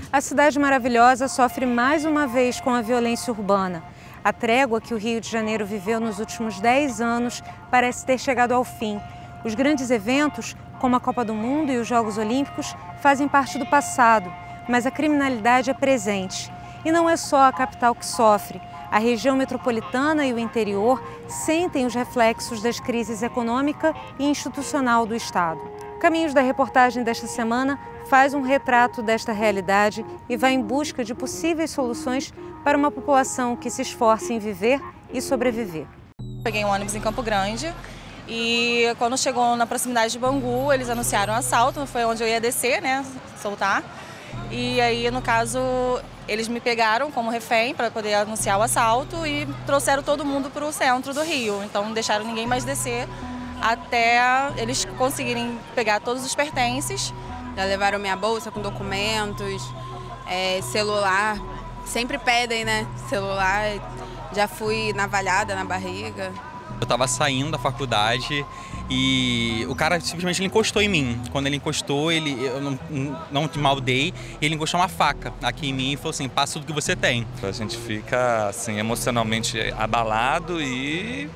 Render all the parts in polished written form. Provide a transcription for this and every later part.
A cidade maravilhosa sofre mais uma vez com a violência urbana. A trégua que o Rio de Janeiro viveu nos últimos 10 anos parece ter chegado ao fim. Os grandes eventos, como a Copa do Mundo e os Jogos Olímpicos, fazem parte do passado, mas a criminalidade é presente. E não é só a capital que sofre. A região metropolitana e o interior sentem os reflexos das crises econômica e institucional do Estado. Caminhos da reportagem desta semana faz um retrato desta realidade e vai em busca de possíveis soluções para uma população que se esforça em viver e sobreviver. Peguei um ônibus em Campo Grande e quando chegou na proximidade de Bangu, eles anunciaram um assalto, foi onde eu ia descer, né, soltar. E aí, no caso, eles me pegaram como refém para poder anunciar o assalto e trouxeram todo mundo para o centro do Rio. Então não deixaram ninguém mais descer até eles conseguirem pegar todos os pertences. Já levaram minha bolsa com documentos, celular, sempre pedem, né, celular, já fui navalhada na barriga. Eu estava saindo da faculdade e o cara simplesmente encostou em mim. Quando ele encostou, eu não te maldei, ele encostou uma faca aqui em mim e falou assim, passa tudo que você tem. A gente fica assim, emocionalmente abalado e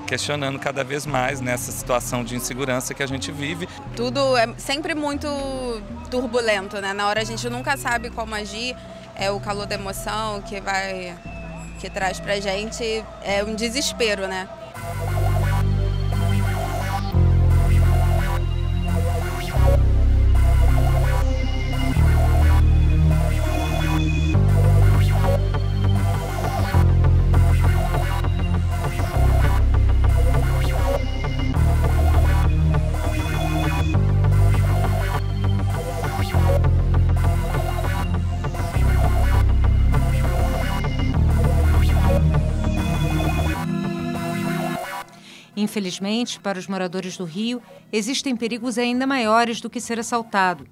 questionando cada vez mais nessa situação de insegurança que a gente vive. Tudo é sempre muito turbulento, né? Na hora a gente nunca sabe como agir, é o calor da emoção que traz pra gente, é um desespero, né? Infelizmente, para os moradores do Rio, existem perigos ainda maiores do que ser assaltado.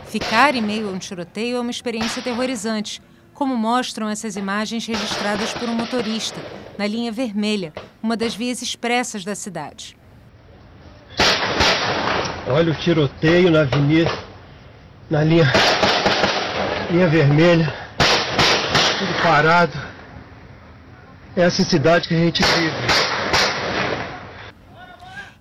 Ficar em meio a um tiroteio é uma experiência aterrorizante, como mostram essas imagens registradas por um motorista, na linha vermelha, uma das vias expressas da cidade. Olha o tiroteio na avenida, na linha vermelha, tudo parado. Essa é a cidade que a gente vive.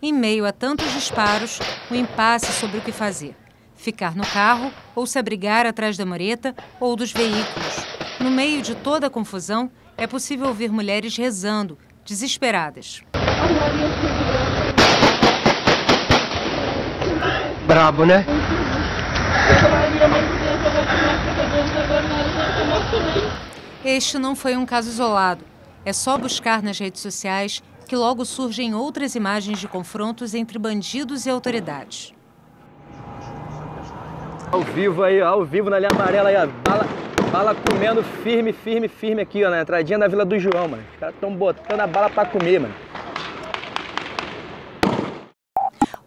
Em meio a tantos disparos, o impasse sobre o que fazer. Ficar no carro ou se abrigar atrás da mureta ou dos veículos. No meio de toda a confusão, é possível ouvir mulheres rezando, desesperadas. Brabo, né? Este não foi um caso isolado. É só buscar nas redes sociais que logo surgem outras imagens de confrontos entre bandidos e autoridades. Ao vivo na linha amarela aí, ó, bala comendo firme aqui, ó, na entradinha da Vila do João, mano. Os caras estão botando a bala pra comer, mano.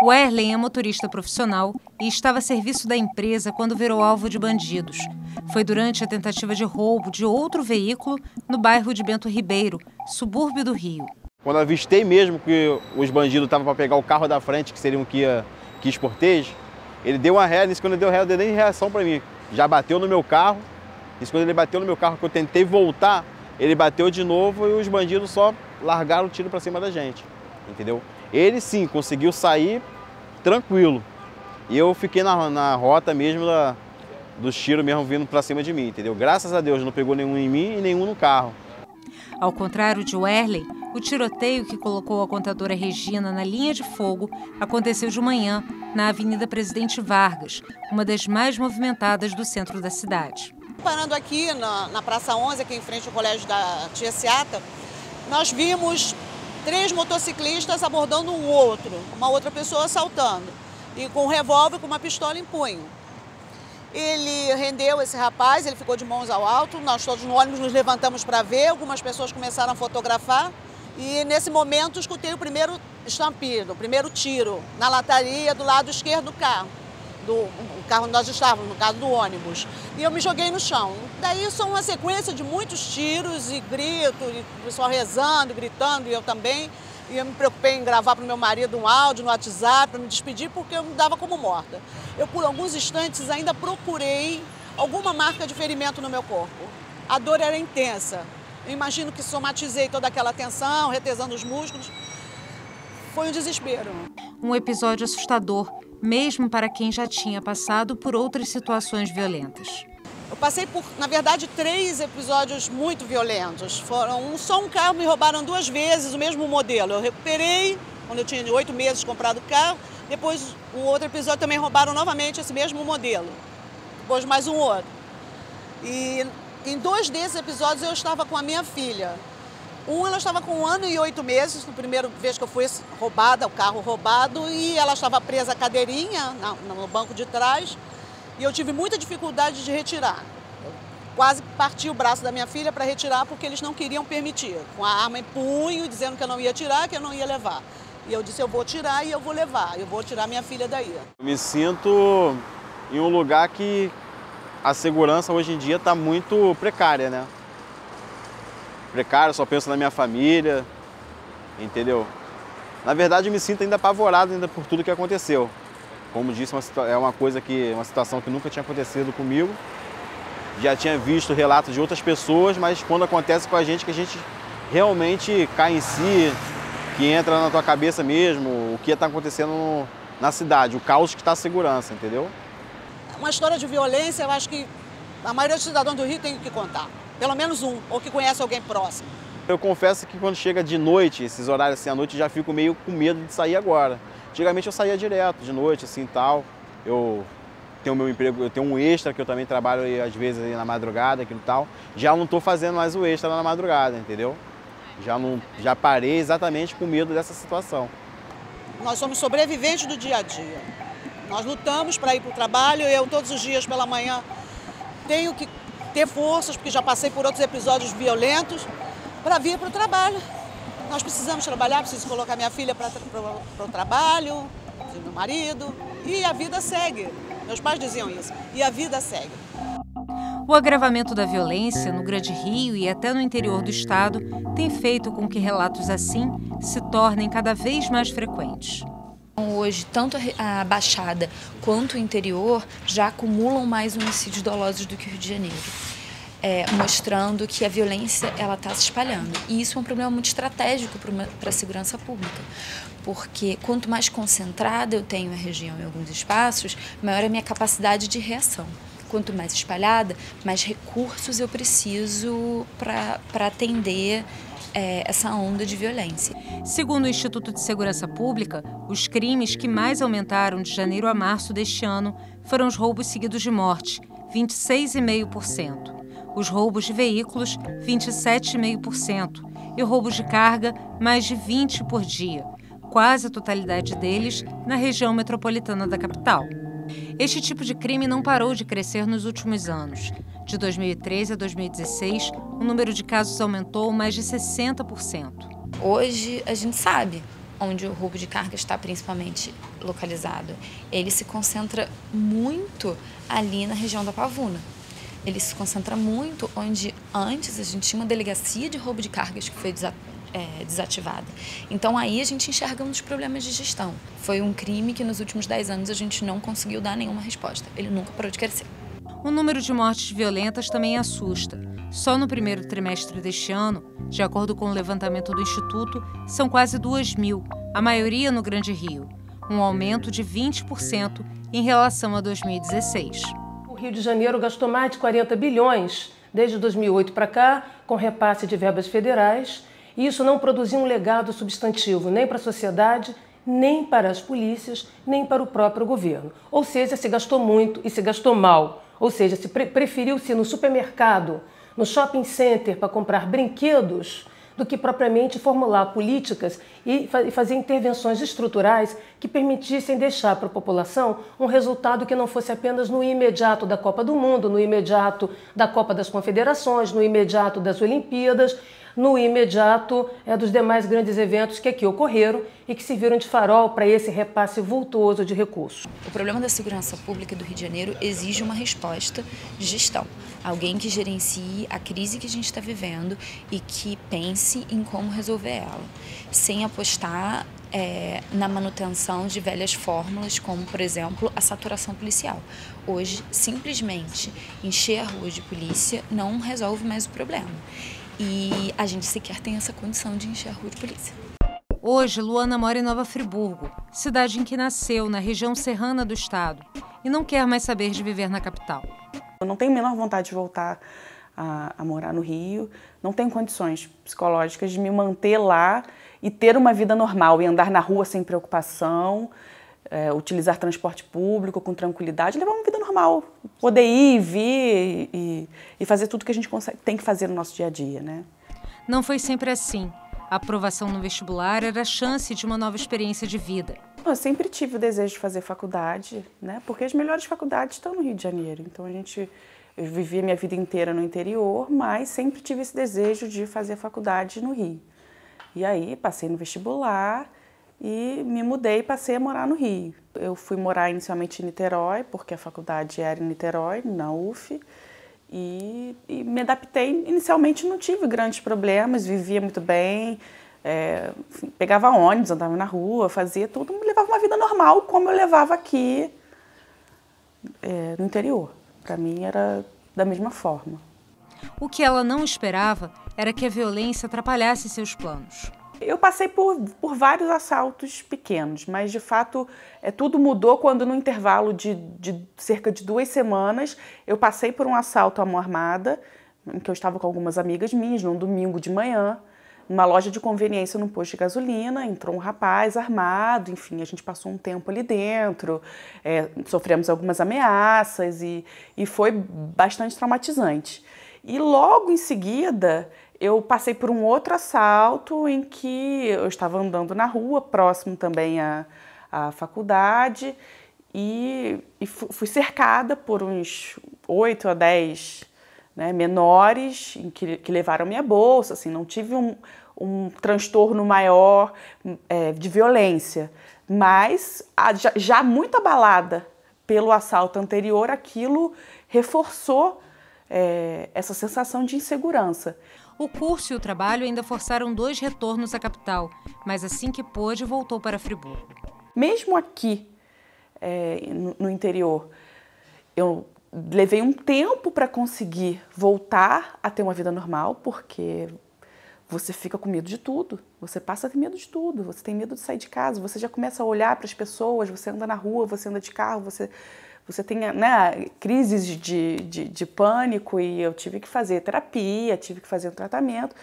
O Erlen é motorista profissional e estava a serviço da empresa quando virou alvo de bandidos. Foi durante a tentativa de roubo de outro veículo no bairro de Bento Ribeiro, subúrbio do Rio. Quando eu avistei mesmo que os bandidos estavam para pegar o carro da frente, que seriam que ia quis portejo, ele deu uma ré, nisso quando ele deu ré, ele deu nem reação para mim. Já bateu no meu carro, isso quando ele bateu no meu carro, que eu tentei voltar, ele bateu de novo e os bandidos só largaram o tiro para cima da gente, entendeu? Ele sim conseguiu sair tranquilo e eu fiquei na rota mesmo dos tiros mesmo vindo para cima de mim, entendeu? Graças a Deus não pegou nenhum em mim e nenhum no carro. Ao contrário de Werley, o tiroteio que colocou a contadora Regina na linha de fogo aconteceu de manhã na Avenida Presidente Vargas, uma das mais movimentadas do centro da cidade. Parando aqui na Praça 11, aqui em frente ao colégio da Tia Seata, nós vimos 3 motociclistas abordando um outro, uma outra pessoa assaltando, e com um revólver com uma pistola em punho. Ele rendeu esse rapaz, ele ficou de mãos ao alto, nós todos no ônibus nos levantamos para ver, algumas pessoas começaram a fotografar e nesse momento escutei o primeiro estampido, o primeiro tiro na lataria do lado esquerdo do carro. O carro onde nós estávamos, no caso do ônibus. E eu me joguei no chão. Daí são uma sequência de muitos tiros e gritos, e o pessoal rezando, gritando, e eu também. E eu me preocupei em gravar para o meu marido um áudio no WhatsApp para me despedir, porque eu me dava como morta. Eu, por alguns instantes, ainda procurei alguma marca de ferimento no meu corpo. A dor era intensa. Eu imagino que somatizei toda aquela tensão, retesando os músculos. Foi um desespero. Um episódio assustador, mesmo para quem já tinha passado por outras situações violentas. Eu passei por, na verdade, 3 episódios muito violentos. Só um carro me roubaram 2 vezes, o mesmo modelo. Eu recuperei, quando eu tinha 8 meses comprado o carro. Depois, um outro episódio também roubaram novamente esse mesmo modelo. Depois mais um outro. E em 2 desses episódios eu estava com a minha filha. Ela estava com 1 ano e 8 meses, na primeira vez que eu fui roubada, o carro roubado, e ela estava presa à cadeirinha no banco de trás. E eu tive muita dificuldade de retirar. Eu quase parti o braço da minha filha para retirar porque eles não queriam permitir. Com a arma em punho, dizendo que eu não ia tirar, que eu não ia levar. E eu disse, eu vou tirar e eu vou levar. Eu vou tirar minha filha daí. Eu me sinto em um lugar que a segurança hoje em dia está muito precária, né? Precária, só penso na minha família, entendeu? Na verdade, eu me sinto ainda apavorado ainda por tudo que aconteceu. Como disse, é uma situação que nunca tinha acontecido comigo. Já tinha visto relatos de outras pessoas, mas quando acontece com a gente, que a gente realmente cai em si, que entra na tua cabeça mesmo, o que está acontecendo na cidade, o caos que está a segurança, entendeu? Uma história de violência, eu acho que a maioria dos cidadãos do Rio tem que contar. Pelo menos um, ou que conhece alguém próximo. Eu confesso que quando chega de noite, esses horários assim à noite, eu já fico meio com medo de sair agora. Antigamente eu saía direto, de noite, assim, tal. Eu tenho meu emprego, eu tenho um extra que eu também trabalho aí, às vezes aí na madrugada, aquilo tal. Já não estou fazendo mais o extra na madrugada, entendeu? Já parei exatamente com medo dessa situação. Nós somos sobreviventes do dia a dia. Nós lutamos para ir para o trabalho, eu todos os dias pela manhã tenho que ter forças, porque já passei por outros episódios violentos, para vir para o trabalho. Nós precisamos trabalhar, preciso colocar minha filha para o trabalho, meu marido, e a vida segue. Meus pais diziam isso, e a vida segue. O agravamento da violência no Grande Rio e até no interior do estado tem feito com que relatos assim se tornem cada vez mais frequentes. Hoje, tanto a Baixada quanto o interior já acumulam mais homicídios dolosos do que o Rio de Janeiro. Mostrando que a violência está se espalhando. E isso é um problema muito estratégico para a segurança pública, porque quanto mais concentrada eu tenho a região em alguns espaços, maior é a minha capacidade de reação. Quanto mais espalhada, mais recursos eu preciso para atender essa onda de violência. Segundo o Instituto de Segurança Pública, os crimes que mais aumentaram de janeiro a março deste ano foram os roubos seguidos de morte, 26,5%. Os roubos de veículos, 27,5%. E roubos de carga, mais de 20 por dia. Quase a totalidade deles na região metropolitana da capital. Este tipo de crime não parou de crescer nos últimos anos. De 2013 a 2016, o número de casos aumentou mais de 60%. Hoje, a gente sabe onde o roubo de carga está principalmente localizado. Ele se concentra muito ali na região da Pavuna. Ele se concentra muito onde antes a gente tinha uma delegacia de roubo de cargas que foi desativada. Então aí a gente enxerga um dos problemas de gestão. Foi um crime que nos últimos 10 anos a gente não conseguiu dar nenhuma resposta. Ele nunca parou de crescer. O número de mortes violentas também assusta. Só no primeiro trimestre deste ano, de acordo com o levantamento do Instituto, são quase 2.000, a maioria no Grande Rio, um aumento de 20% em relação a 2016. O Rio de Janeiro gastou mais de 40 bilhões desde 2008 para cá, com repasse de verbas federais, e isso não produziu um legado substantivo nem para a sociedade, nem para as polícias, nem para o próprio governo. Ou seja, se gastou muito e se gastou mal. Ou seja, se preferiu-se ir no supermercado, no shopping center para comprar brinquedos, do que propriamente formular políticas e fazer intervenções estruturais que permitissem deixar para a população um resultado que não fosse apenas no imediato da Copa do Mundo, no imediato da Copa das Confederações, no imediato das Olimpíadas, no imediato dos demais grandes eventos que aqui ocorreram e que serviram de farol para esse repasse vultuoso de recursos. O problema da segurança pública do Rio de Janeiro exige uma resposta de gestão. Alguém que gerencie a crise que a gente está vivendo e que pense em como resolver ela, sem apostar na manutenção de velhas fórmulas, como, por exemplo, a saturação policial. Hoje, simplesmente encher a rua de polícia não resolve mais o problema. E a gente sequer tem essa condição de encher a rua de polícia. Hoje, Luana mora em Nova Friburgo, cidade em que nasceu, na região serrana do estado, e não quer mais saber de viver na capital. Eu não tenho a menor vontade de voltar a morar no Rio, não tenho condições psicológicas de me manter lá e ter uma vida normal, e andar na rua sem preocupação, utilizar transporte público com tranquilidade, levar uma vida normal, poder ir, vir e fazer tudo que a gente tem que fazer no nosso dia a dia, né? Não foi sempre assim. A aprovação no vestibular era a chance de uma nova experiência de vida. Eu sempre tive o desejo de fazer faculdade, né? Porque as melhores faculdades estão no Rio de Janeiro. Então eu vivi a minha vida inteira no interior, mas sempre tive esse desejo de fazer faculdade no Rio. E aí passei no vestibular e me mudei e passei a morar no Rio. Eu fui morar inicialmente em Niterói, porque a faculdade era em Niterói, na UF, e me adaptei. Inicialmente não tive grandes problemas, vivia muito bem, pegava ônibus, andava na rua, fazia tudo, levava uma vida normal, como eu levava aqui no interior. Para mim era da mesma forma. O que ela não esperava era que a violência atrapalhasse seus planos. Eu passei por vários assaltos pequenos, mas de fato tudo mudou quando no intervalo de cerca de 2 semanas eu passei por um assalto à mão armada, em que eu estava com algumas amigas minhas, num domingo de manhã, numa loja de conveniência num posto de gasolina, entrou um rapaz armado, enfim, a gente passou um tempo ali dentro, sofremos algumas ameaças e foi bastante traumatizante. E logo em seguida eu passei por um outro assalto em que eu estava andando na rua, próximo também à faculdade, e fui cercada por uns 8 a 10 menores que levaram minha bolsa. Assim, não tive um transtorno maior de violência, mas já muito abalada pelo assalto anterior, aquilo reforçou essa sensação de insegurança. O curso e o trabalho ainda forçaram 2 retornos à capital, mas assim que pôde, voltou para Friburgo. Mesmo aqui, no interior, eu levei um tempo para conseguir voltar a ter uma vida normal, porque você fica com medo de tudo, você passa a ter medo de tudo, você tem medo de sair de casa, você já começa a olhar para as pessoas, você anda na rua, você anda de carro, você tem crises de pânico, e eu tive que fazer terapia, tive que fazer um tratamento,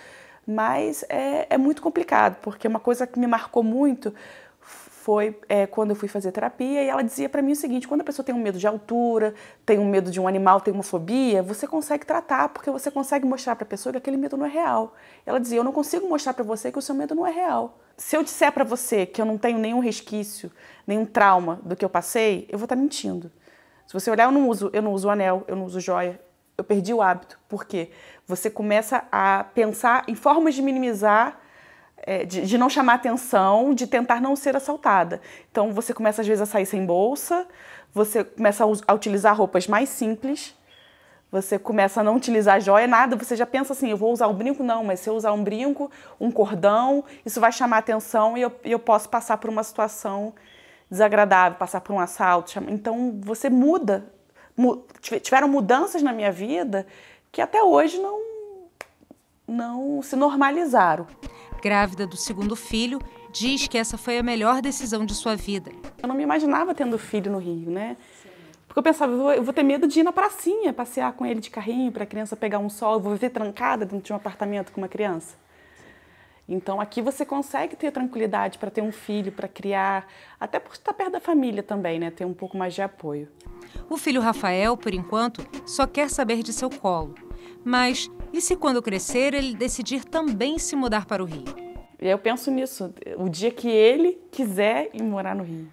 mas é muito complicado, porque uma coisa que me marcou muito foi quando eu fui fazer terapia, e ela dizia para mim o seguinte: quando a pessoa tem um medo de altura, tem um medo de um animal, tem uma fobia, você consegue tratar, porque você consegue mostrar para a pessoa que aquele medo não é real. Ela dizia: eu não consigo mostrar para você que o seu medo não é real. Se eu disser para você que eu não tenho nenhum resquício, nenhum trauma do que eu passei, eu vou estar mentindo. Se você olhar, eu não uso anel, eu não uso joia, eu perdi o hábito. Por quê? Você começa a pensar em formas de minimizar, de não chamar atenção, de tentar não ser assaltada. Então você começa às vezes a sair sem bolsa, você começa a utilizar roupas mais simples, você começa a não utilizar joia, nada, você já pensa assim, eu vou usar um brinco? Não, mas se eu usar um brinco, um cordão, isso vai chamar atenção e eu posso passar por uma situação desagradável, passar por um assalto. Então, você muda. Tiveram mudanças na minha vida que até hoje não se normalizaram. Grávida do segundo filho, diz que essa foi a melhor decisão de sua vida. Eu não me imaginava tendo filho no Rio, né? Porque eu pensava, eu vou ter medo de ir na pracinha, passear com ele de carrinho, para a criança pegar um sol, eu vou viver trancada dentro de um apartamento com uma criança. Então aqui você consegue ter tranquilidade para ter um filho, para criar, até por estar perto da família também, né? Ter um pouco mais de apoio. O filho Rafael, por enquanto, só quer saber de seu colo. Mas e se quando crescer ele decidir também se mudar para o Rio? E eu penso nisso, o dia que ele quiser ir morar no Rio.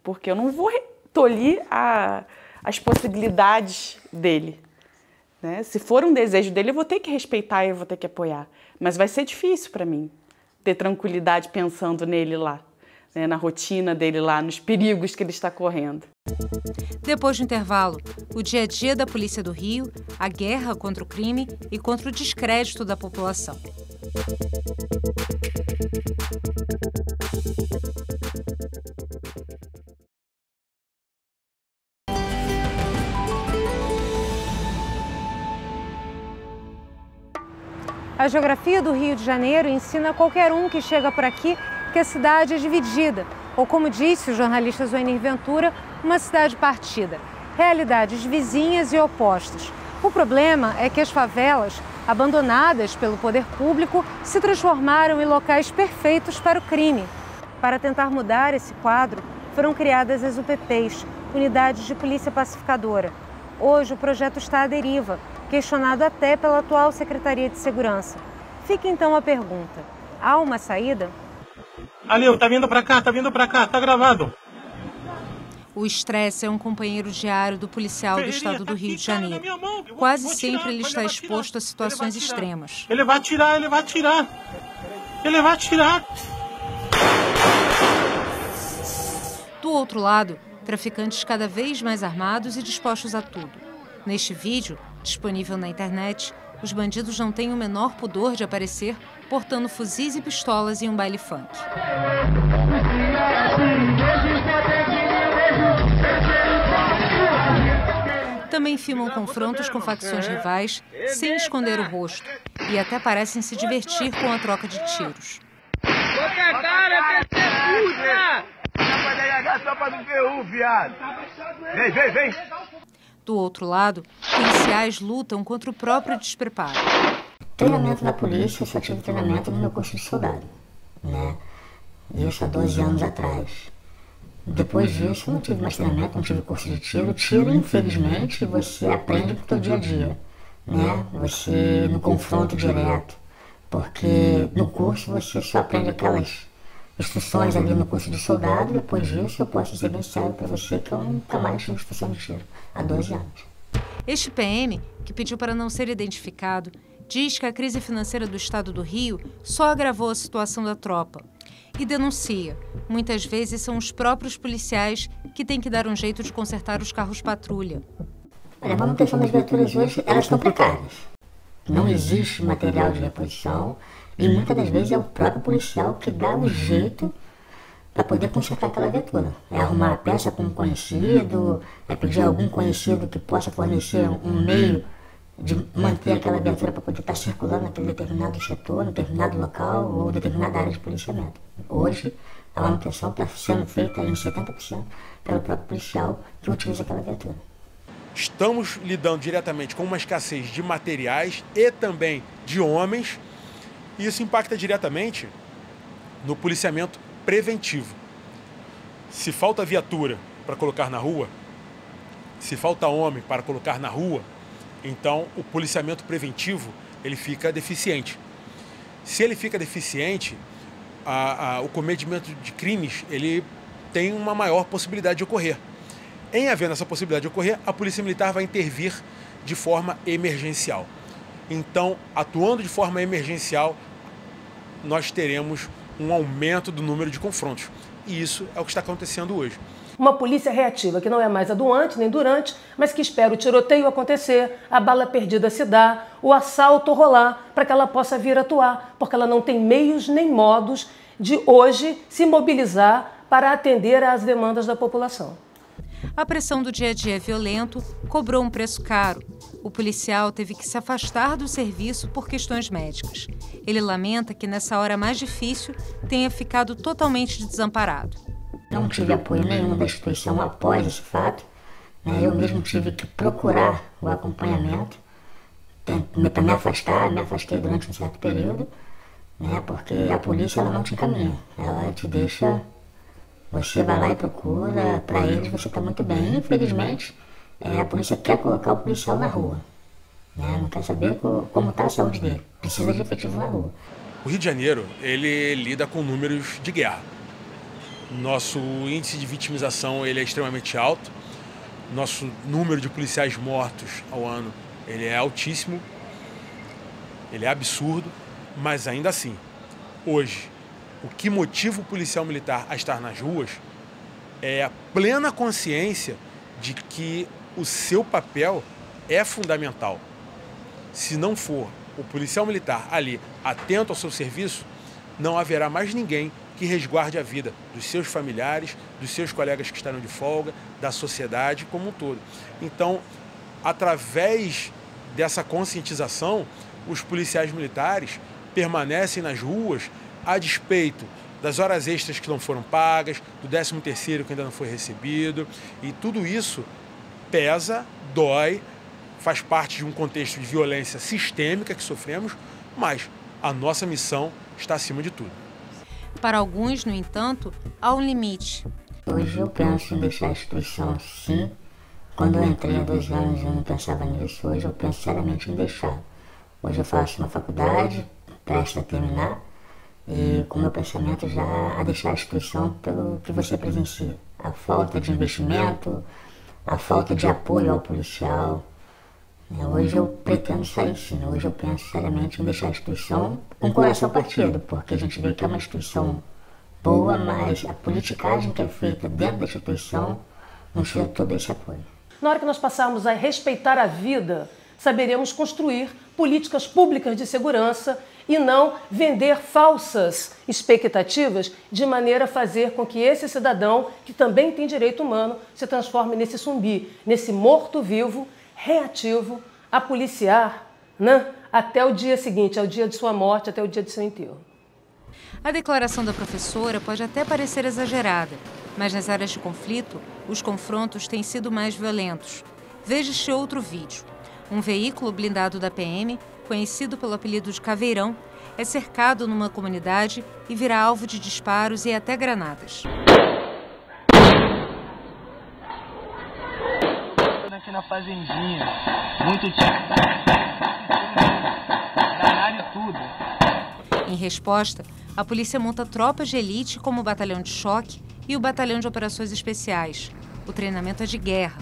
Porque eu não vou tolir as possibilidades dele, né? Se for um desejo dele, eu vou ter que respeitar e eu vou ter que apoiar. Mas vai ser difícil para mim ter tranquilidade pensando nele lá, né? Na rotina dele lá, nos perigos que ele está correndo. Depois do intervalo, o dia a dia da Polícia do Rio, a guerra contra o crime e contra o descrédito da população. A geografia do Rio de Janeiro ensina a qualquer um que chega por aqui que a cidade é dividida, ou como disse o jornalista Zoenir Ventura, uma cidade partida. Realidades vizinhas e opostas. O problema é que as favelas, abandonadas pelo poder público, se transformaram em locais perfeitos para o crime. Para tentar mudar esse quadro, foram criadas as UPPs, Unidades de Polícia Pacificadora. Hoje o projeto está à deriva, questionado até pela atual Secretaria de Segurança. Fica então a pergunta, há uma saída? Aleu, tá vindo pra cá, tá gravado. O estresse é um companheiro diário do policial do estado do Rio de Janeiro. Quase sempre ele está exposto a situações extremas. Ele vai atirar. Do outro lado, traficantes cada vez mais armados e dispostos a tudo. Neste vídeo, disponível na internet, os bandidos não têm o menor pudor de aparecer portando fuzis e pistolas em um baile funk. Também filmam confrontos com facções rivais sem esconder o rosto e até parecem se divertir com a troca de tiros. Do outro lado, policiais lutam contra o próprio despreparo. Treinamento na polícia, eu só tive treinamento no meu curso de soldado, né? Isso há 12 anos atrás. Depois disso, não tive mais treinamento, não tive curso de tiro. Tiro, infelizmente, você aprende no seu dia a dia, né? Você no confronto direto, porque no curso você só aprende aquelas instruções ali no curso de soldado. Depois disso, eu posso dizer bem sério para você que eu nunca mais tive instrução de tiro, há 12 anos. Este PM, que pediu para não ser identificado, diz que a crise financeira do estado do Rio só agravou a situação da tropa. E denuncia, muitas vezes são os próprios policiais que têm que dar um jeito de consertar os carros patrulha. Olha, a manutenção das viaturas hoje, elas estão precárias. Não existe material de reposição e muitas das vezes é o próprio policial que dá o jeito para poder consertar aquela viatura. É arrumar a peça com um conhecido, é pedir a algum conhecido que possa fornecer um meio de manter aquela viatura para poder estar circulando naquele determinado setor, determinado local ou determinada área de policiamento. Hoje, a manutenção está sendo feita em 70% pelo próprio policial que utiliza aquela viatura. Estamos lidando diretamente com uma escassez de materiais e também de homens, e isso impacta diretamente no policiamento preventivo. Se falta viatura para colocar na rua, se falta homem para colocar na rua, então o policiamento preventivo ele fica deficiente. Se ele fica deficiente, o cometimento de crimes ele tem uma maior possibilidade de ocorrer. Em havendo essa possibilidade de ocorrer, a Polícia Militar vai intervir de forma emergencial. Então, atuando de forma emergencial, nós teremos um aumento do número de confrontos. E isso é o que está acontecendo hoje. Uma polícia reativa, que não é mais a do antes nem durante, mas que espera o tiroteio acontecer, a bala perdida se dar, o assalto rolar, para que ela possa vir atuar, porque ela não tem meios nem modos de hoje se mobilizar para atender às demandas da população. A pressão do dia a dia violento cobrou um preço caro. O policial teve que se afastar do serviço por questões médicas. Ele lamenta que nessa hora mais difícil tenha ficado totalmente desamparado. Não tive apoio nenhum da instituição após esse fato. Eu mesmo tive que procurar o acompanhamento para me afastar, me afastei durante um certo período, porque a polícia ela não te encaminha, ela te deixa, você vai lá e procura, para eles você está muito bem. Infelizmente, a polícia quer colocar o policial na rua, não quer saber como está a saúde dele, precisa de efetivo na rua. O Rio de Janeiro, ele lida com números de guerra. Nosso índice de vitimização ele é extremamente alto. Nosso número de policiais mortos ao ano ele é altíssimo. Ele é absurdo, mas ainda assim, hoje, o que motiva o policial militar a estar nas ruas é a plena consciência de que o seu papel é fundamental. Se não for o policial militar ali atento ao seu serviço, não haverá mais ninguém que resguarde a vida dos seus familiares, dos seus colegas que estarão de folga, da sociedade como um todo. Então, através dessa conscientização, os policiais militares permanecem nas ruas a despeito das horas extras que não foram pagas, do 13º que ainda não foi recebido, e tudo isso pesa, dói, faz parte de um contexto de violência sistêmica que sofremos, mas a nossa missão está acima de tudo. Para alguns, no entanto, há um limite. Hoje eu penso em deixar a instituição sim. Quando eu entrei há 2 anos eu não pensava nisso. Hoje eu penso seriamente em deixar. Hoje eu faço uma faculdade, prestes a terminar, e com meu pensamento já a deixar a instituição pelo que você presencia. A falta de investimento, a falta de apoio ao policial. Hoje eu pretendo sair sim, hoje eu penso seriamente em deixar a instituição com o coração partido, porque a gente vê que é uma instituição boa, mas a politicagem que é feita dentro da instituição não tira todo esse apoio. Na hora que nós passarmos a respeitar a vida, saberemos construir políticas públicas de segurança e não vender falsas expectativas de maneira a fazer com que esse cidadão, que também tem direito humano, se transforme nesse zumbi, nesse morto-vivo, reativo a policiar, até o dia seguinte, ao dia de sua morte, até o dia de seu enterro. A declaração da professora pode até parecer exagerada, mas nas áreas de conflito, os confrontos têm sido mais violentos. Veja este outro vídeo. Um veículo blindado da PM, conhecido pelo apelido de Caveirão, é cercado numa comunidade e vira alvo de disparos e até granadas. Aqui na fazendinha, muito tipo, granada e tudo. Em resposta, a polícia monta tropas de elite como o Batalhão de Choque e o Batalhão de Operações Especiais. O treinamento é de guerra.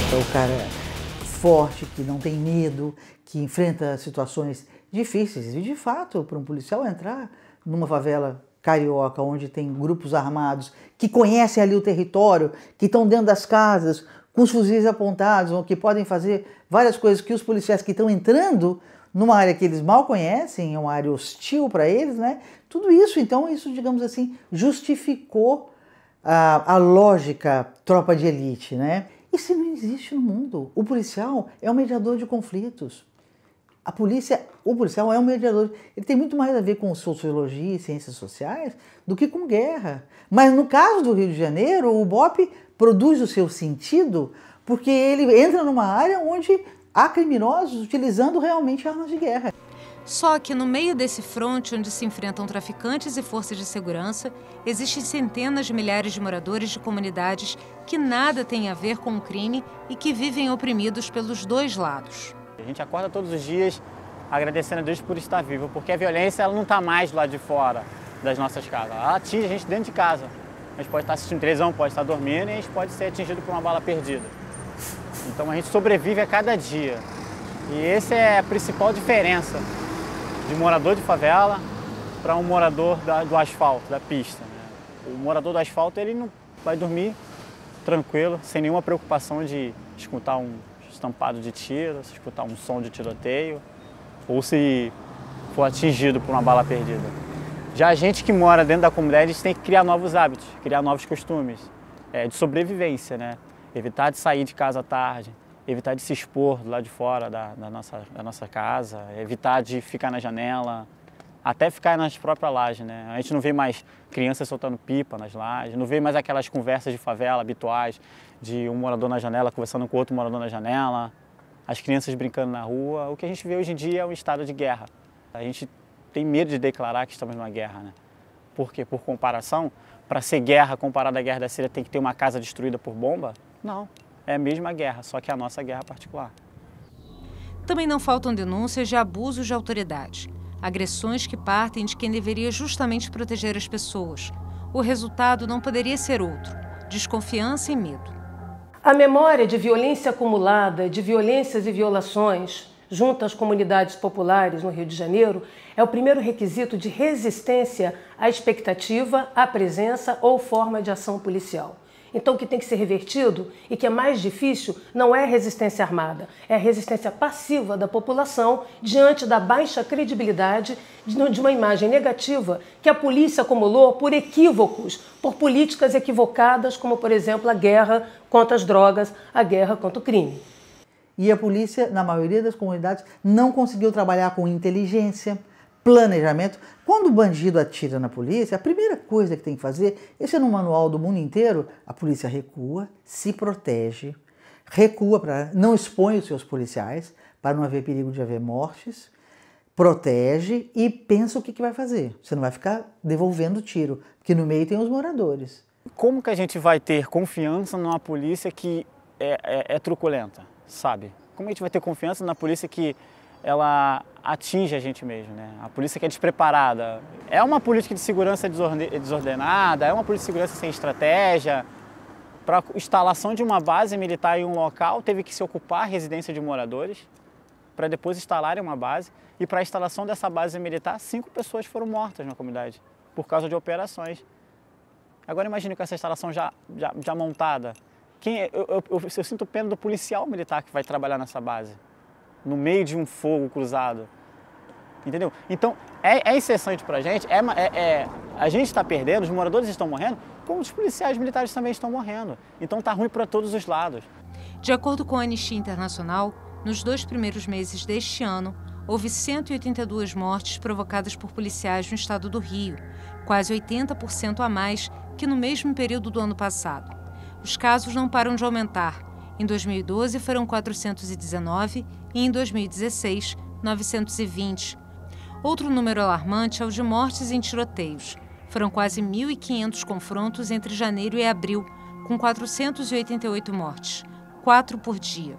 O cara forte, que não tem medo, que enfrenta situações difíceis. E, de fato, para um policial entrar numa favela carioca, onde tem grupos armados que conhecem ali o território, que estão dentro das casas, com os fuzis apontados, ou que podem fazer várias coisas que os policiais que estão entrando numa área que eles mal conhecem, é uma área hostil para eles, né? Tudo isso, então, isso, digamos assim, justificou a lógica tropa de elite, né? Isso não existe no mundo. O policial é um mediador de conflitos. O policial é um mediador. Ele tem muito mais a ver com sociologia e ciências sociais do que com guerra. Mas no caso do Rio de Janeiro, o BOPE produz o seu sentido porque ele entra numa área onde há criminosos utilizando realmente armas de guerra. Só que no meio desse fronte onde se enfrentam traficantes e forças de segurança, existem centenas de milhares de moradores de comunidades que nada têm a ver com o crime e que vivem oprimidos pelos dois lados. A gente acorda todos os dias agradecendo a Deus por estar vivo, porque a violência ela não está mais lá de fora das nossas casas, ela atinge a gente dentro de casa. A gente pode estar assistindo televisão, pode estar dormindo e a gente pode ser atingido por uma bala perdida. Então a gente sobrevive a cada dia. E essa é a principal diferença de morador de favela para um morador do asfalto, da pista, né? O morador do asfalto ele não vai dormir tranquilo, sem nenhuma preocupação de escutar um estampado de tiro, se escutar um som de tiroteio ou se for atingido por uma bala perdida. Já a gente que mora dentro da comunidade, a gente tem que criar novos hábitos, criar novos costumes de sobrevivência, né? Evitar de sair de casa à tarde, evitar de se expor do lado de fora da nossa casa, evitar de ficar na janela, até ficar nas próprias lajes, né? A gente não vê mais crianças soltando pipa nas lajes, não vê mais aquelas conversas de favela habituais, de um morador na janela conversando com outro morador na janela, as crianças brincando na rua. O que a gente vê hoje em dia é um estado de guerra. A gente tem medo de declarar que estamos numa guerra, né? Por quê? Por comparação, para ser guerra comparada à guerra da Síria, tem que ter uma casa destruída por bomba? Não, é a mesma guerra, só que é a nossa guerra particular. Também não faltam denúncias de abusos de autoridade, agressões que partem de quem deveria justamente proteger as pessoas. O resultado não poderia ser outro: desconfiança e medo. A memória de violência acumulada, de violências e violações junto às comunidades populares no Rio de Janeiro é o primeiro requisito de resistência à expectativa, à presença ou forma de ação policial. Então, o que tem que ser revertido e que é mais difícil não é resistência armada, é a resistência passiva da população diante da baixa credibilidade de uma imagem negativa que a polícia acumulou por equívocos, por políticas equivocadas, como, por exemplo, a guerra contra as drogas, a guerra contra o crime. E a polícia, na maioria das comunidades, não conseguiu trabalhar com inteligência, planejamento. Quando o bandido atira na polícia, a primeira coisa que tem que fazer, esse é no manual do mundo inteiro, a polícia recua, se protege, recua, não expõe os seus policiais, para não haver perigo de haver mortes, protege e pensa o que vai fazer. Você não vai ficar devolvendo tiro, porque no meio tem os moradores. Como que a gente vai ter confiança numa polícia que é truculenta, sabe? Como a gente vai ter confiança na polícia que ela atinge a gente mesmo, né? A polícia que é despreparada. É uma política de segurança desordenada, é uma polícia de segurança sem estratégia. Para a instalação de uma base militar em um local, teve que se ocupar a residência de moradores, para depois instalarem uma base. E para a instalação dessa base militar, 5 pessoas foram mortas na comunidade, por causa de operações. Agora imagine com essa instalação já montada. Eu sinto pena do policial militar que vai trabalhar nessa base, no meio de um fogo cruzado, entendeu? Então, é incessante pra gente, a gente está perdendo, os moradores estão morrendo, como os policiais militares também estão morrendo. Então tá ruim para todos os lados. De acordo com a Anistia Internacional, nos 2 primeiros meses deste ano, houve 182 mortes provocadas por policiais no estado do Rio, quase 80% a mais que no mesmo período do ano passado. Os casos não param de aumentar. Em 2012 foram 419 e em 2016, 920. Outro número alarmante é o de mortes em tiroteios. Foram quase 1.500 confrontos entre janeiro e abril, com 488 mortes, 4 por dia.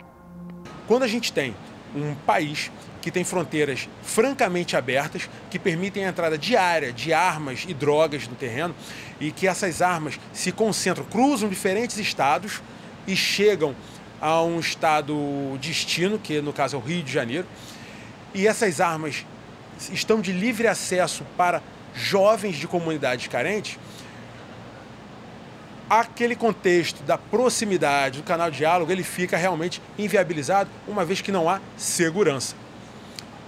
Quando a gente tem um país que tem fronteiras francamente abertas, que permitem a entrada diária de armas e drogas no terreno, e que essas armas se concentram, cruzam diferentes estados e chegam a um estado destino, que no caso é o Rio de Janeiro, e essas armas estão de livre acesso para jovens de comunidades carentes, aquele contexto da proximidade, do canal de diálogo, ele fica realmente inviabilizado, uma vez que não há segurança.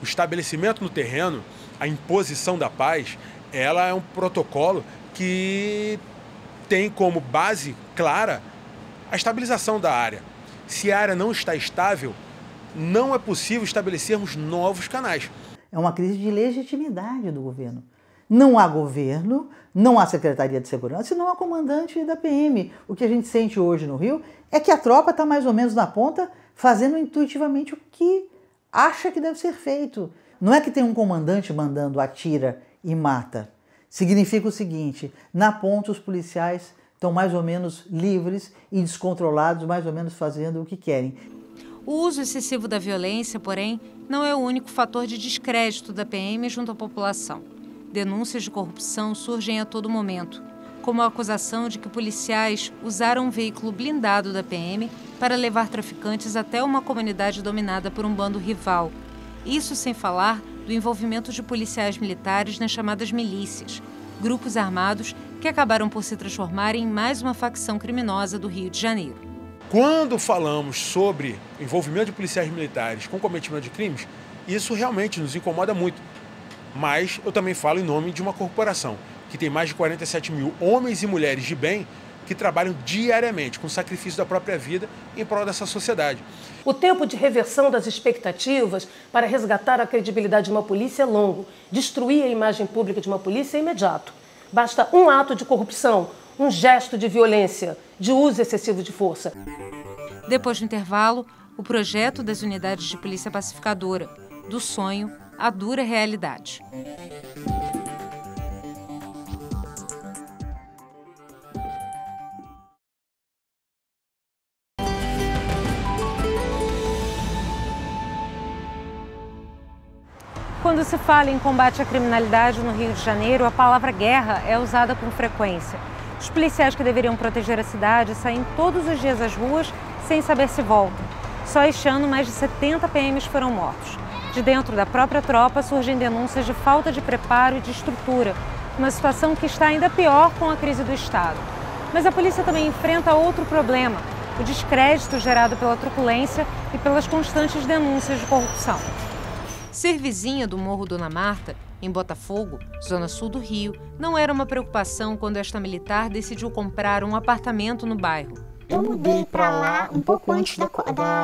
O estabelecimento no terreno, a imposição da paz, ela é um protocolo que tem como base clara a estabilização da área. Se a área não está estável, não é possível estabelecermos novos canais. É uma crise de legitimidade do governo. Não há governo, não há Secretaria de Segurança e não há comandante da PM. O que a gente sente hoje no Rio é que a tropa está mais ou menos na ponta, fazendo intuitivamente o que acha que deve ser feito. Não é que tem um comandante mandando atira e mata. Significa o seguinte: na ponta os policiais estão mais ou menos livres e descontrolados, mais ou menos fazendo o que querem. O uso excessivo da violência, porém, não é o único fator de descrédito da PM junto à população. Denúncias de corrupção surgem a todo momento, como a acusação de que policiais usaram um veículo blindado da PM para levar traficantes até uma comunidade dominada por um bando rival. Isso sem falar do envolvimento de policiais militares nas chamadas milícias, grupos armados que acabaram por se transformar em mais uma facção criminosa do Rio de Janeiro. Quando falamos sobre envolvimento de policiais militares com cometimento de crimes, isso realmente nos incomoda muito. Mas eu também falo em nome de uma corporação que tem mais de 47 mil homens e mulheres de bem que trabalham diariamente com o sacrifício da própria vida em prol dessa sociedade. O tempo de reversão das expectativas para resgatar a credibilidade de uma polícia é longo. Destruir a imagem pública de uma polícia é imediato. Basta um ato de corrupção, um gesto de violência, de uso excessivo de força. Depois do intervalo, o projeto das unidades de polícia pacificadora, do sonho à dura realidade. Quando se fala em combate à criminalidade no Rio de Janeiro, a palavra guerra é usada com frequência. Os policiais que deveriam proteger a cidade saem todos os dias às ruas sem saber se voltam. Só este ano, mais de 70 PMs foram mortos. De dentro da própria tropa surgem denúncias de falta de preparo e de estrutura, uma situação que está ainda pior com a crise do Estado. Mas a polícia também enfrenta outro problema, o descrédito gerado pela truculência e pelas constantes denúncias de corrupção. Ser vizinha do Morro Dona Marta, em Botafogo, zona sul do Rio, não era uma preocupação quando esta militar decidiu comprar um apartamento no bairro. Eu mudei para lá um pouco antes da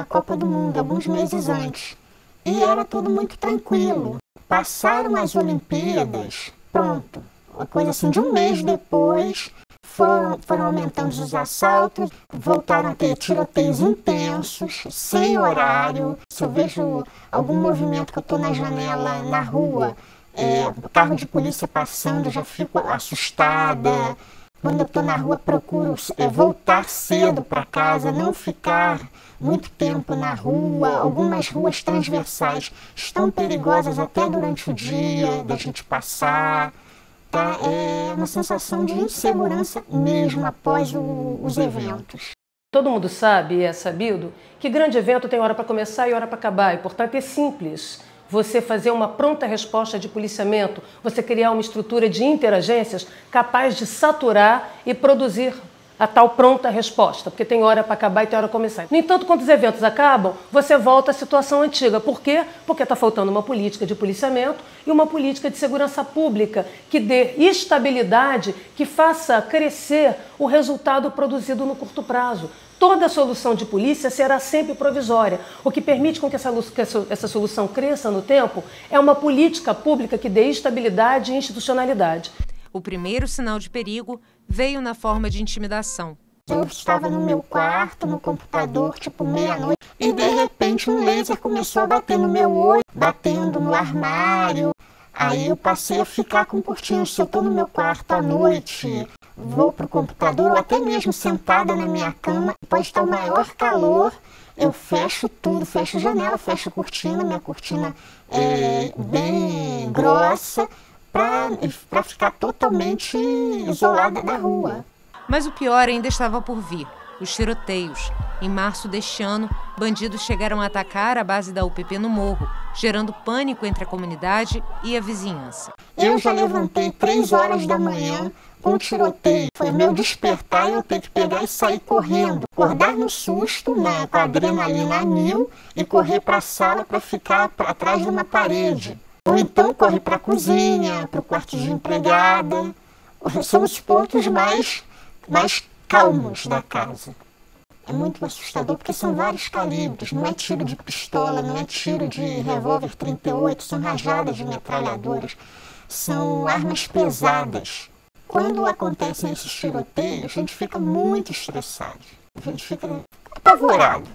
Copa do Mundo, alguns meses antes. E era tudo muito tranquilo. Passaram as Olimpíadas, pronto. Uma coisa assim, de um mês depois, foram aumentando os assaltos, voltaram a ter tiroteios intensos, sem horário. Se eu vejo algum movimento que eu estou na janela, na rua, carro de polícia passando, eu já fico assustada. Quando eu estou na rua, procuro voltar cedo para casa, não ficar muito tempo na rua. Algumas ruas transversais estão perigosas até durante o dia, da gente passar. Tá? É uma sensação de insegurança mesmo após os eventos. Todo mundo sabe e é sabido que grande evento tem hora para começar e hora para acabar, e portanto é simples você fazer uma pronta resposta de policiamento, você criar uma estrutura de interagências capaz de saturar e produzir a tal pronta resposta, porque tem hora para acabar e tem hora para começar. No entanto, quando os eventos acabam, você volta à situação antiga. Por quê? Porque está faltando uma política de policiamento e uma política de segurança pública que dê estabilidade, que faça crescer o resultado produzido no curto prazo. Toda solução de polícia será sempre provisória. O que permite com que essa solução cresça no tempo é uma política pública que dê estabilidade e institucionalidade. O primeiro sinal de perigo veio na forma de intimidação. Eu estava no meu quarto, no computador, tipo meia-noite, e de repente um laser começou a bater no meu olho, batendo no armário. Aí eu passei a ficar com curtindo. Se eu estou no meu quarto à noite, vou pro computador, ou até mesmo sentada na minha cama, pode estar o maior calor, eu fecho tudo, fecho janela, fecho cortina, minha cortina é bem grossa, para ficar totalmente isolada da rua. Mas o pior ainda estava por vir, os tiroteios. Em março deste ano, bandidos chegaram a atacar a base da UPP no Morro, gerando pânico entre a comunidade e a vizinhança. Eu já levantei 3 horas da manhã com o tiroteio. Foi meu despertar e eu ter que pegar e sair correndo. Acordar no susto, né, com a adrenalina a mil, e correr para a sala para ficar atrás de uma parede. Ou então corre para a cozinha, para o quarto de empregada. São os pontos mais calmos da casa. É muito assustador porque são vários calibres. Não é tiro de pistola, não é tiro de revólver 38, são rajadas de metralhadoras. São armas pesadas. Quando acontecem esses tiroteios, a gente fica muito estressado. A gente fica apavorado.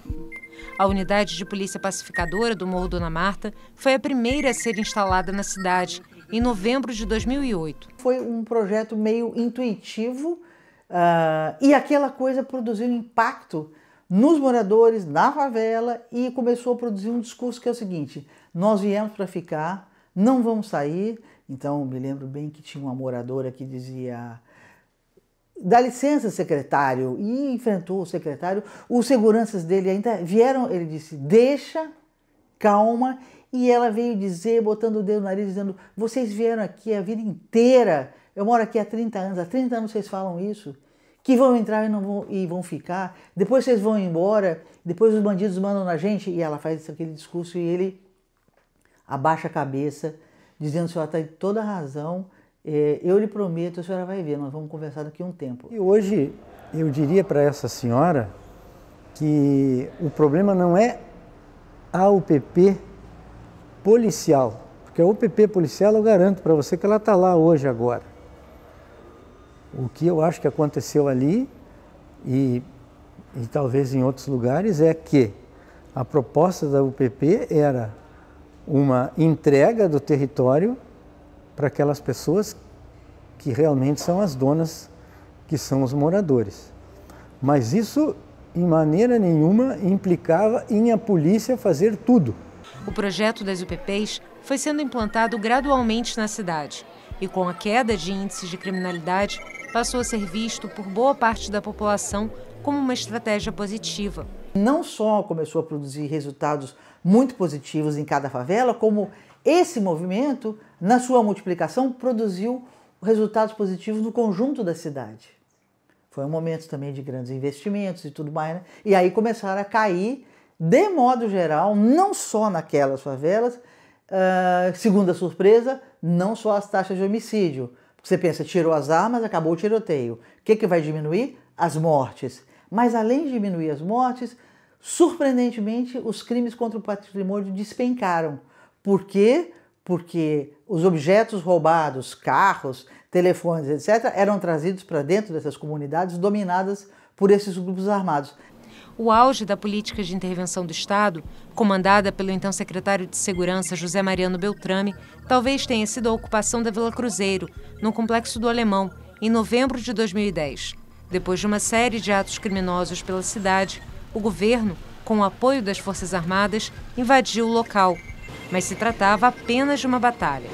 A unidade de polícia pacificadora do Morro Dona Marta foi a primeira a ser instalada na cidade, em novembro de 2008. Foi um projeto meio intuitivo e aquela coisa produziu um impacto nos moradores, na favela, e começou a produzir um discurso que é o seguinte: nós viemos para ficar, não vamos sair. Então, me lembro bem que tinha uma moradora que dizia: dá licença, secretário, e enfrentou o secretário. Os seguranças dele ainda vieram, ele disse: deixa, calma, e ela veio dizer, botando o dedo no nariz, dizendo: vocês vieram aqui a vida inteira, eu moro aqui há 30 anos vocês falam isso, que vão entrar e vão ficar, depois vocês vão embora, depois os bandidos mandam na gente. E ela faz aquele discurso e ele abaixa a cabeça, dizendo: a senhora tem toda a razão, eu lhe prometo, a senhora vai ver, nós vamos conversar daqui a um tempo. E hoje eu diria para essa senhora que o problema não é a UPP policial, porque a UPP policial eu garanto para você que ela está lá hoje, agora. O que eu acho que aconteceu ali, e talvez em outros lugares, é que a proposta da UPP era uma entrega do território para aquelas pessoas que realmente são as donas, que são os moradores. Mas isso, em maneira nenhuma, implicava em a polícia fazer tudo. O projeto das UPPs foi sendo implantado gradualmente na cidade e, com a queda de índices de criminalidade, passou a ser visto por boa parte da população como uma estratégia positiva. Não só começou a produzir resultados muito positivos em cada favela, como esse movimento, na sua multiplicação, produziu resultados positivos no conjunto da cidade. Foi um momento também de grandes investimentos e tudo mais, né? E aí começaram a cair, de modo geral, não só naquelas favelas, segunda surpresa, não só as taxas de homicídio. Você pensa, tirou as armas, acabou o tiroteio. O que vai diminuir? As mortes. Mas além de diminuir as mortes, surpreendentemente, os crimes contra o patrimônio despencaram. Por quê? Porque os objetos roubados, carros, telefones, etc., eram trazidos para dentro dessas comunidades dominadas por esses grupos armados. O auge da política de intervenção do Estado, comandada pelo então secretário de Segurança José Mariano Beltrame, talvez tenha sido a ocupação da Vila Cruzeiro, no Complexo do Alemão, em novembro de 2010. Depois de uma série de atos criminosos pela cidade, o governo, com o apoio das Forças Armadas, invadiu o local, mas se tratava apenas de uma batalha.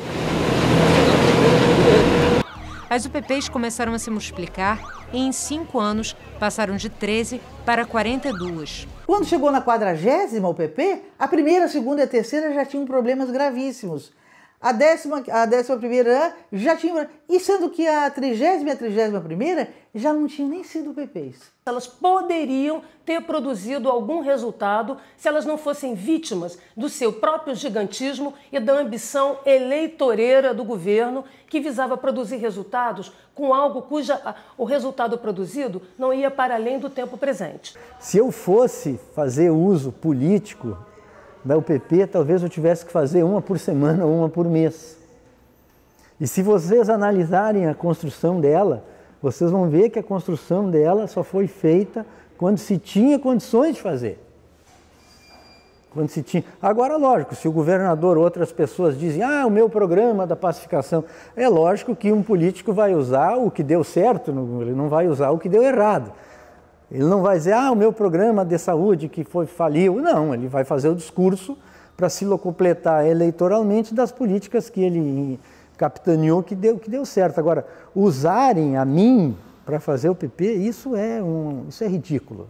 As UPPs começaram a se multiplicar e, em 5 anos, passaram de 13 para 42. Quando chegou na 40ª UPP, a primeira, a segunda e a terceira já tinham problemas gravíssimos. A 11ª já tinha, e sendo que a 30ª e a 31ª já não tinham nem sido UPPs. Elas poderiam ter produzido algum resultado se elas não fossem vítimas do seu próprio gigantismo e da ambição eleitoreira do governo, que visava produzir resultados com algo o resultado produzido não ia para além do tempo presente. Se eu fosse fazer uso político da UPP, talvez eu tivesse que fazer uma por semana ou uma por mês. E se vocês analisarem a construção dela, vocês vão ver que a construção dela só foi feita quando se tinha condições de fazer. Quando se tinha. Agora, lógico, se o governador ou outras pessoas dizem: o meu programa da pacificação, é lógico que um político vai usar o que deu certo, ele não vai usar o que deu errado. Ele não vai dizer: o meu programa de saúde que faliu. Não, ele vai fazer o discurso para se locupletar eleitoralmente das políticas que ele capitaneou que deu certo. Agora, usarem a mim para fazer o PP, isso é ridículo.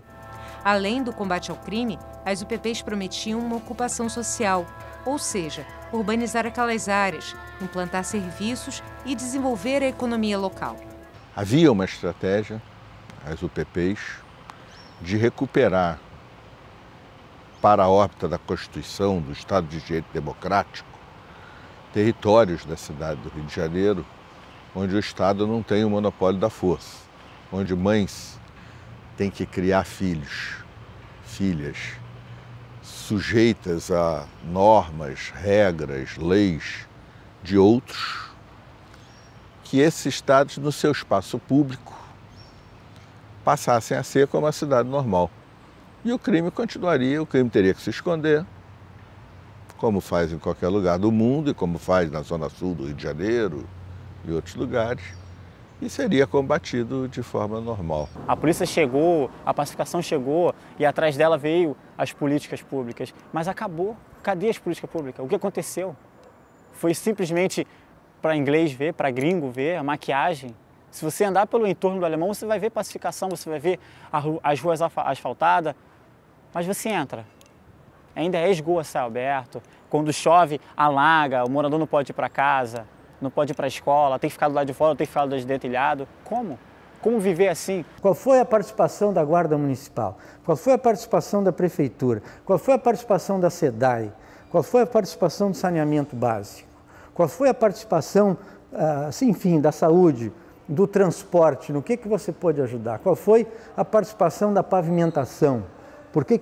Além do combate ao crime, as UPPs prometiam uma ocupação social, ou seja, urbanizar aquelas áreas, implantar serviços e desenvolver a economia local. Havia uma estratégia, as UPPs, de recuperar para a órbita da Constituição, do Estado de Direito Democrático, territórios da cidade do Rio de Janeiro, onde o Estado não tem o monopólio da força, onde mães têm que criar filhos, filhas, sujeitas a normas, regras, leis de outros, que esses estados, no seu espaço público, passassem a ser como a cidade normal. E o crime continuaria, o crime teria que se esconder, como faz em qualquer lugar do mundo e como faz na Zona Sul do Rio de Janeiro e outros lugares. e seria combatido de forma normal. A polícia chegou, a pacificação chegou e atrás dela veio as políticas públicas. Mas acabou. Cadê as políticas públicas? O que aconteceu? Foi simplesmente para inglês ver, para gringo ver, a maquiagem. Se você andar pelo entorno do Alemão, você vai ver pacificação, você vai ver as ruas asfaltadas. Mas você entra. Ainda é esgoto a céu aberto. Quando chove, alaga, o morador não pode ir para casa, não pode ir para a escola, tem que ficar do lado de fora, tem que ficar do lado de dentro do telhado. Como? Como viver assim? Qual foi a participação da Guarda Municipal? Qual foi a participação da Prefeitura? Qual foi a participação da SEDAI? Qual foi a participação do saneamento básico? Qual foi a participação, enfim, da saúde, do transporte? No que você pode ajudar? Qual foi a participação da pavimentação? Por que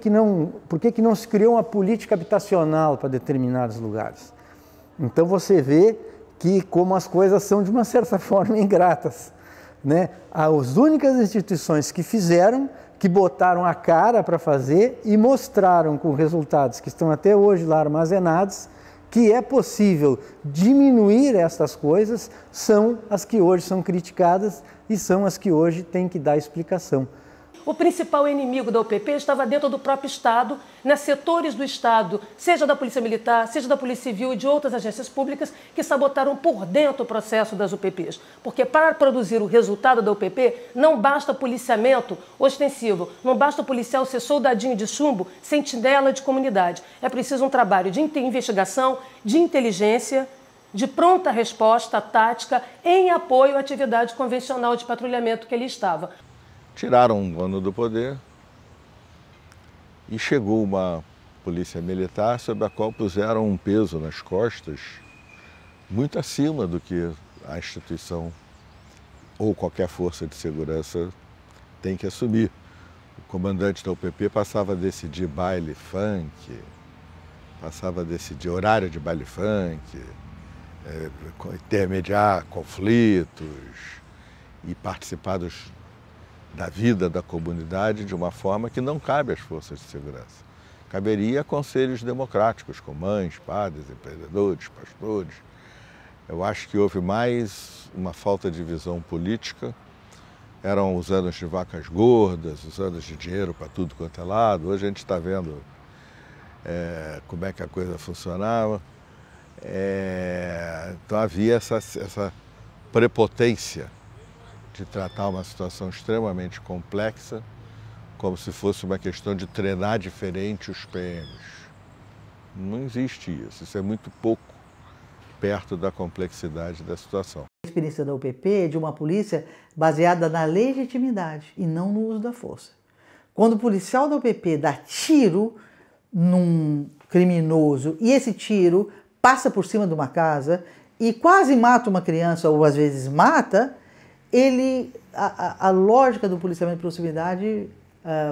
não se criou uma política habitacional para determinados lugares? Então você vê que como as coisas são de uma certa forma ingratas, né? As únicas instituições que fizeram, que botaram a cara para fazer e mostraram com resultados que estão até hoje lá armazenados, que é possível diminuir essas coisas, são as que hoje são criticadas e são as que hoje têm que dar explicação. O principal inimigo da UPP estava dentro do próprio Estado, nos setores do Estado, seja da Polícia Militar, seja da Polícia Civil e de outras agências públicas que sabotaram por dentro o processo das UPPs. Porque para produzir o resultado da UPP não basta policiamento ostensivo, não basta o policial ser soldadinho de chumbo, sentinela de comunidade. É preciso um trabalho de investigação, de inteligência, de pronta resposta tática em apoio à atividade convencional de patrulhamento que ele estava. Tiraram um ano do poder e chegou uma polícia militar sobre a qual puseram um peso nas costas muito acima do que a instituição ou qualquer força de segurança tem que assumir. O comandante da UPP passava a decidir baile funk, passava a decidir horário de baile funk, intermediar conflitos e participar da vida da comunidade de uma forma que não cabe às forças de segurança. Caberia a conselhos democráticos, com mães, padres, empreendedores, pastores. Eu acho que houve mais uma falta de visão política. Eram os anos de vacas gordas, os anos de dinheiro para tudo quanto é lado. Hoje a gente está vendo como é que a coisa funcionava. Então havia essa prepotência de tratar uma situação extremamente complexa como se fosse uma questão de treinar diferente os PMs. Não existe isso, isso é muito pouco perto da complexidade da situação. A experiência da UPP é de uma polícia baseada na legitimidade e não no uso da força. Quando o policial da UPP dá tiro num criminoso e esse tiro passa por cima de uma casa e quase mata uma criança ou às vezes mata, a lógica do policiamento de proximidade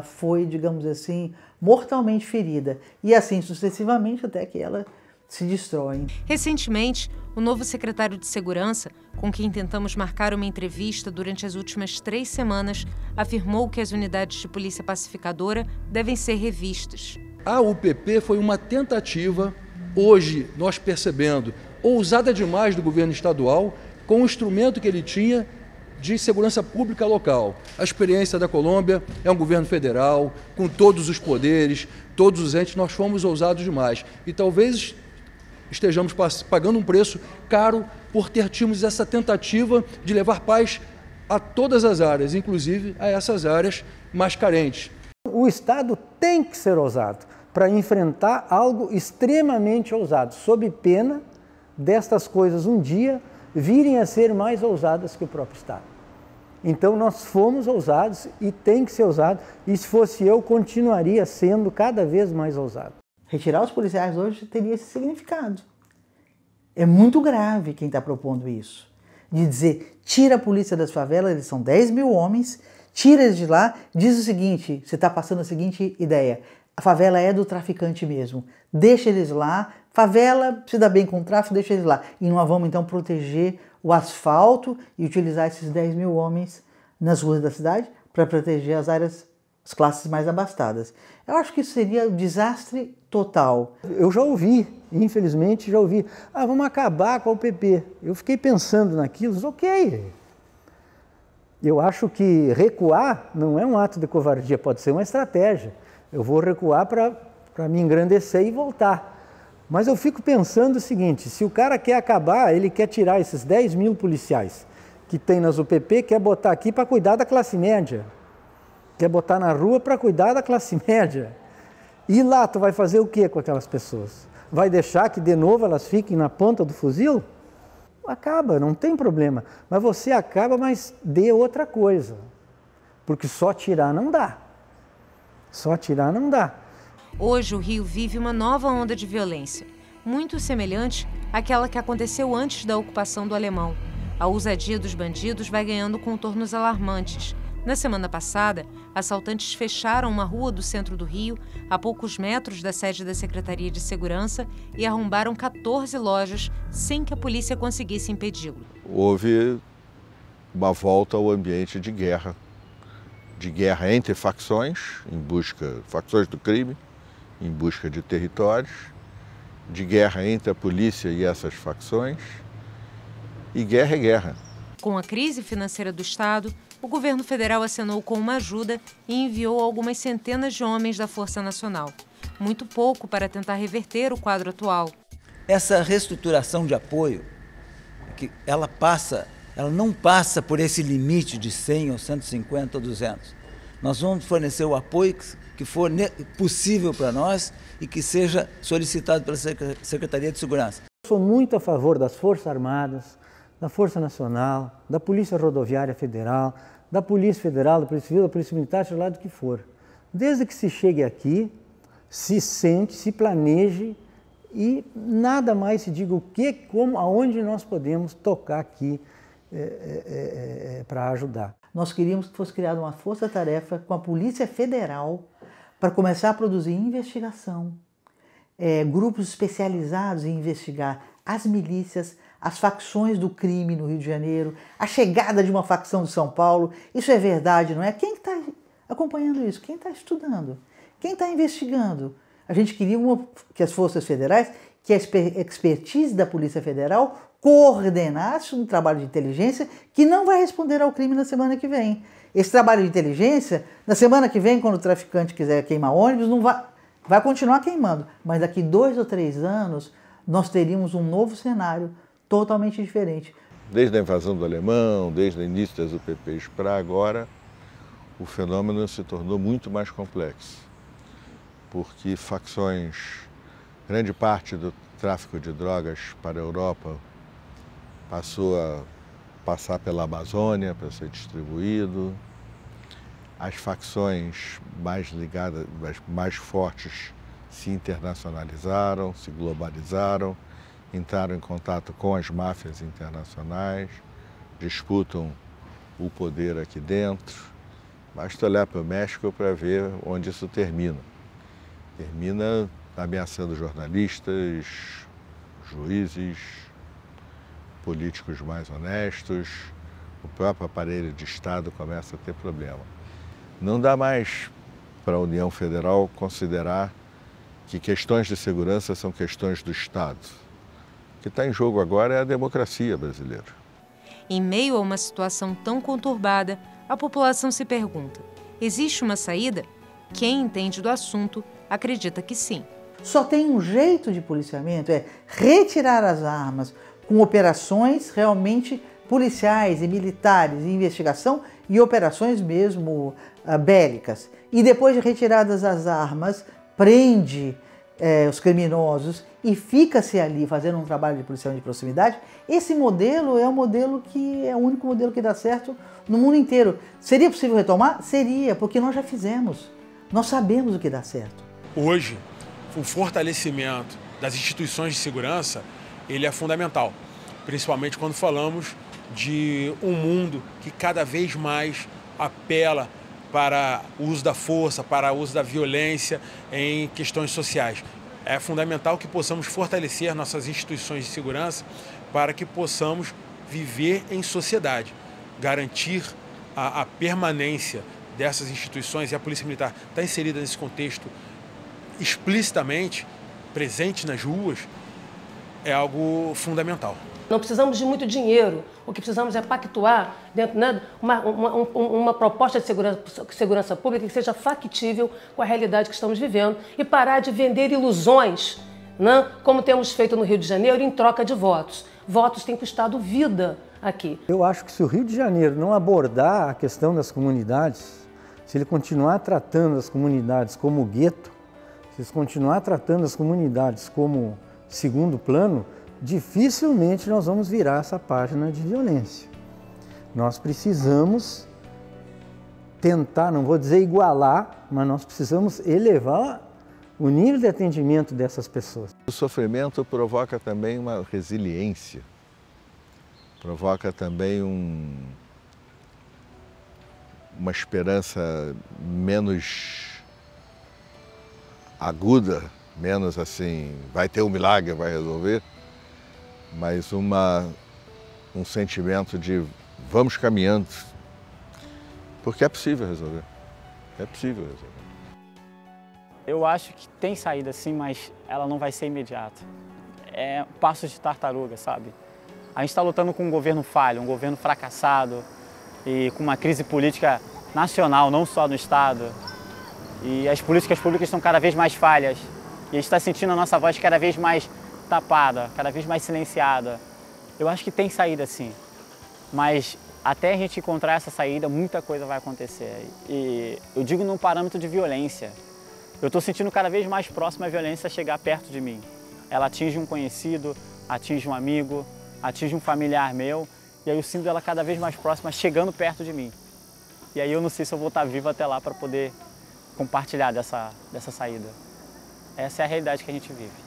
foi, digamos assim, mortalmente ferida. E assim sucessivamente até que ela se destrói. Recentemente, o novo secretário de Segurança, com quem tentamos marcar uma entrevista durante as últimas 3 semanas, afirmou que as unidades de polícia pacificadora devem ser revistas. A UPP foi uma tentativa, hoje nós percebendo, ousada demais do governo estadual, com o instrumento que ele tinha de segurança pública local. A experiência da Colômbia é um governo federal, com todos os poderes, todos os entes, nós fomos ousados demais. E talvez estejamos pagando um preço caro por ter tido essa tentativa de levar paz a todas as áreas, inclusive a essas áreas mais carentes. O Estado tem que ser ousado para enfrentar algo extremamente ousado, sob pena destas coisas um dia virem a ser mais ousadas que o próprio Estado. Então nós fomos ousados e tem que ser ousado, e se fosse eu, continuaria sendo cada vez mais ousado. Retirar os policiais hoje teria esse significado. É muito grave quem está propondo isso. De dizer, tira a polícia das favelas, eles são 10 mil homens, tira eles de lá, diz o seguinte, você está passando a seguinte ideia, a favela é do traficante mesmo, deixa eles lá, favela se dá bem com o tráfico, deixa eles lá. E nós vamos então proteger o asfalto e utilizar esses 10 mil homens nas ruas da cidade para proteger as áreas, as classes mais abastadas. Eu acho que isso seria um desastre total. Eu já ouvi, infelizmente já ouvi, vamos acabar com a UPP. Eu fiquei pensando naquilo, ok. Eu acho que recuar não é um ato de covardia, pode ser uma estratégia. Eu vou recuar para me engrandecer e voltar. Mas eu fico pensando o seguinte, se o cara quer acabar, ele quer tirar esses 10 mil policiais que tem nas UPP, quer botar aqui para cuidar da classe média. Quer botar na rua para cuidar da classe média. E lá tu vai fazer o que com aquelas pessoas? Vai deixar que de novo elas fiquem na ponta do fuzil? Acaba, não tem problema. Mas você acaba, mas dê outra coisa. Porque só tirar não dá. Só tirar não dá. Hoje o Rio vive uma nova onda de violência, muito semelhante àquela que aconteceu antes da ocupação do Alemão. A ousadia dos bandidos vai ganhando contornos alarmantes. Na semana passada, assaltantes fecharam uma rua do centro do Rio, a poucos metros da sede da Secretaria de Segurança, e arrombaram 14 lojas sem que a polícia conseguisse impedi-lo. Houve uma volta ao ambiente de guerra entre facções, facções do crime, em busca de territórios, de guerra entre a polícia e essas facções, e guerra é guerra. Com a crise financeira do Estado, o governo federal acenou com uma ajuda e enviou algumas centenas de homens da Força Nacional. Muito pouco para tentar reverter o quadro atual. Essa reestruturação de apoio, ela não passa por esse limite de 100 ou 150 ou 200. Nós vamos fornecer o apoio que for possível para nós e que seja solicitado pela Secretaria de Segurança. Sou muito a favor das Forças Armadas, da Força Nacional, da Polícia Rodoviária Federal, da Polícia Federal, da Polícia Civil, da Polícia Militar, seja lá do que for. Desde que se chegue aqui, se sente, se planeje e nada mais se diga o que, como, aonde nós podemos tocar aqui para ajudar. Nós queríamos que fosse criada uma força-tarefa com a Polícia Federal para começar a produzir investigação, grupos especializados em investigar as milícias, as facções do crime no Rio de Janeiro, a chegada de uma facção de São Paulo. Isso é verdade, não é? Quem está acompanhando isso? Quem está estudando? Quem está investigando? A gente queria que as forças federais, que a expertise da Polícia Federal coordenasse um trabalho de inteligência que não vai responder ao crime na semana que vem. Esse trabalho de inteligência, na semana que vem, quando o traficante quiser queimar ônibus, não vai continuar queimando. Mas daqui 2 ou 3 anos, nós teríamos um novo cenário totalmente diferente. Desde a invasão do Alemão, desde o início das UPPs para agora, o fenômeno se tornou muito mais complexo. Porque facções, grande parte do tráfico de drogas para a Europa passou a passar pela Amazônia para ser distribuído. As facções mais ligadas, mais fortes, se internacionalizaram, se globalizaram, entraram em contato com as máfias internacionais, disputam o poder aqui dentro. Basta olhar para o México para ver onde isso termina. Termina ameaçando jornalistas, juízes, políticos mais honestos, o próprio aparelho de Estado começa a ter problema. Não dá mais para a União Federal considerar que questões de segurança são questões do Estado. O que está em jogo agora é a democracia brasileira. Em meio a uma situação tão conturbada, a população se pergunta: existe uma saída? Quem entende do assunto acredita que sim. Só tem um jeito de policiamento, é retirar as armas com operações realmente policiais e militares, e investigação e operações mesmo bélicas. E depois de retiradas as armas, prende os criminosos e fica-se ali fazendo um trabalho de policiamento de proximidade. Esse modelo é um modelo que é o único modelo que dá certo no mundo inteiro. Seria possível retomar? Seria, porque nós já fizemos. Nós sabemos o que dá certo. Hoje, o fortalecimento das instituições de segurança, ele é fundamental, principalmente quando falamos de um mundo que cada vez mais apela para o uso da força, para o uso da violência em questões sociais. É fundamental que possamos fortalecer nossas instituições de segurança para que possamos viver em sociedade, garantir a permanência dessas instituições, e a Polícia Militar está inserida nesse contexto explicitamente, presente nas ruas, é algo fundamental. Não precisamos de muito dinheiro, o que precisamos é pactuar dentro, né, uma proposta de segurança pública que seja factível com a realidade que estamos vivendo e parar de vender ilusões, né, como temos feito no Rio de Janeiro, em troca de votos. Votos têm custado vida aqui. Eu acho que se o Rio de Janeiro não abordar a questão das comunidades, se ele continuar tratando as comunidades como gueto, se ele continuar tratando as comunidades como segundo plano, dificilmente nós vamos virar essa página de violência. Nós precisamos tentar, não vou dizer igualar, mas nós precisamos elevar o nível de atendimento dessas pessoas. O sofrimento provoca também uma resiliência, provoca também uma esperança menos aguda, menos assim, vai ter um milagre, vai resolver, mas um sentimento de vamos caminhando, porque é possível resolver, é possível resolver. Eu acho que tem saída sim, mas ela não vai ser imediata. É passos de tartaruga, sabe? A gente está lutando com um governo falho, um governo fracassado e com uma crise política nacional, não só no Estado. E as políticas públicas estão cada vez mais falhas. E a gente está sentindo a nossa voz cada vez mais tapada, cada vez mais silenciada. Eu acho que tem saída sim, mas até a gente encontrar essa saída, muita coisa vai acontecer. E eu digo num parâmetro de violência. Eu estou sentindo cada vez mais próximo a violência chegar perto de mim. Ela atinge um conhecido, atinge um amigo, atinge um familiar meu, e aí eu sinto ela cada vez mais próxima, chegando perto de mim. E aí eu não sei se eu vou estar vivo até lá para poder compartilhar dessa saída. Essa é a realidade que a gente vive.